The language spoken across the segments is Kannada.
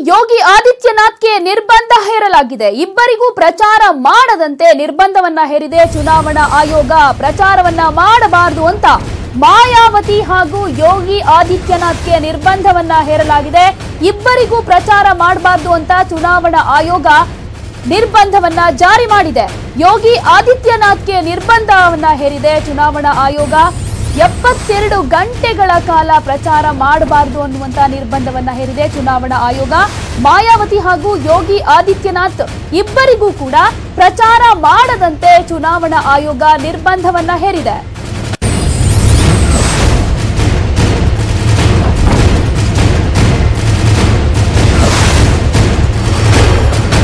ಯೋಗಿ ಆದಿತ್ಯನಾಥ್ಗೆ ನಿರ್ಬಂಧ ಹೇರಲಾಗಿದೆ. ಇಬ್ಬರಿಗೂ ಪ್ರಚಾರ ಮಾಡದಂತೆ ನಿರ್ಬಂಧವನ್ನ ಹೇರಿದೆ ಚುನಾವಣಾ ಆಯೋಗ. ಪ್ರಚಾರವನ್ನ ಮಾಡಬಾರದು ಅಂತ ಮಾಯಾವತಿ ಹಾಗೂ ಯೋಗಿ ಆದಿತ್ಯನಾಥ್ಗೆ ನಿರ್ಬಂಧವನ್ನ ಹೇರಲಾಗಿದೆ. ಇಬ್ಬರಿಗೂ ಪ್ರಚಾರ ಮಾಡಬಾರದು ಅಂತ ಚುನಾವಣಾ ಆಯೋಗ ನಿರ್ಬಂಧವನ್ನ ಜಾರಿ ಮಾಡಿದೆ. ಯೋಗಿ ಆದಿತ್ಯನಾಥ್ಗೆ ನಿರ್ಬಂಧವನ್ನ ಹೇರಿದೆ ಚುನಾವಣಾ ಆಯೋಗ. 72 ಗಂಟೆಗಳ ಕಾಲ ಪ್ರಚಾರ ಮಾಡಬಾರದು ಅನ್ನುವಂತ ನಿರ್ಬಂಧವನ್ನ ಹೇರಿದೆ ಚುನಾವಣಾ ಆಯೋಗ. ಮಾಯಾವತಿ ಹಾಗೂ ಯೋಗಿ ಆದಿತ್ಯನಾಥ್ ಇಬ್ಬರಿಗೂ ಕೂಡ ಪ್ರಚಾರ ಮಾಡದಂತೆ ಚುನಾವಣಾ ಆಯೋಗ ನಿರ್ಬಂಧವನ್ನ ಹೇರಿದೆ.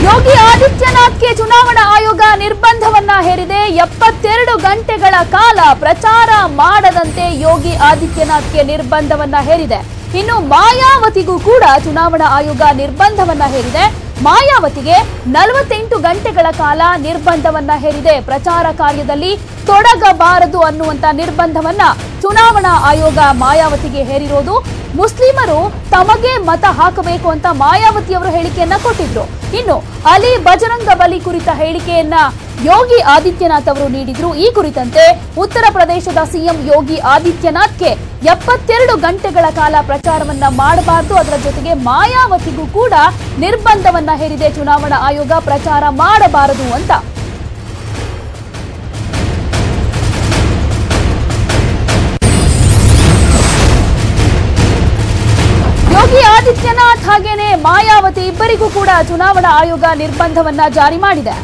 ಯೋಗಿ ಆದಿತ್ಯನಾಥ್ಗೆ ಚುನಾವಣಾ ಆಯೋಗ ನಿರ್ಬಂಧವನ್ನ ಹೇರಿದೆ. 72 ಗಂಟೆಗಳ ಕಾಲ ಪ್ರಚಾರ ಮಾಡದಂತೆ ಯೋಗಿ ಆದಿತ್ಯನಾಥ್ಗೆ ನಿರ್ಬಂಧವನ್ನ ಹೇರಿದೆ. ಇನ್ನು ಮಾಯಾವತಿಗೂ ಕೂಡ ಚುನಾವಣಾ ಆಯೋಗ ನಿರ್ಬಂಧವನ್ನ ಹೇರಿದೆ. ಮಾಯಾವತಿಗೆ 48 ಗಂಟೆಗಳ ಕಾಲ ನಿರ್ಬಂಧವನ್ನ ಹೇರಿದೆ. ಪ್ರಚಾರ ಕಾರ್ಯದಲ್ಲಿ ತೊಡಗಬಾರದು ಅನ್ನುವಂತ ನಿರ್ಬಂಧವನ್ನ ಚುನಾವಣಾ ಆಯೋಗ ಮಾಯಾವತಿಗೆ ಹೇರಿರೋದು. ಮುಸ್ಲಿಮರು ತಮಗೆ ಮತ ಹಾಕಬೇಕು ಅಂತ ಮಾಯಾವತಿ ಅವರು ಹೇಳಿಕೆಯನ್ನ ಕೊಟ್ಟಿದ್ರು. ಇನ್ನು ಅಲಿ ಬಜರಂಗ ಬಲಿ ಕುರಿತ ಹೇಳಿಕೆಯನ್ನ ಯೋಗಿ ಆದಿತ್ಯನಾಥ್ ಅವರು ನೀಡಿದ್ರು. ಈ ಕುರಿತಂತೆ ಉತ್ತರ ಪ್ರದೇಶದ ಸಿಎಂ ಯೋಗಿ ಆದಿತ್ಯನಾಥ್ಗೆ 72 ಗಂಟೆಗಳ ಕಾಲ ಪ್ರಚಾರವನ್ನ ಮಾಡಬಾರದು, ಅದರ ಜೊತೆಗೆ ಮಾಯಾವತಿಗೂ ಕೂಡ ನಿರ್ಬಂಧವನ್ನ ಹೇರಿದೆ ಚುನಾವಣಾ ಆಯೋಗ, ಪ್ರಚಾರ ಮಾಡಬಾರದು ಅಂತ. ಯೋಗಿ ಆದಿತ್ಯನಾಥ್ ಹಾಗೇನೆ ಮಾಯಾವತಿ ಇಬ್ಬರಿಗೂ ಕೂಡ ಚುನಾವಣಾ ಆಯೋಗ ನಿರ್ಬಂಧವನ್ನ ಜಾರಿ ಮಾಡಿದೆ.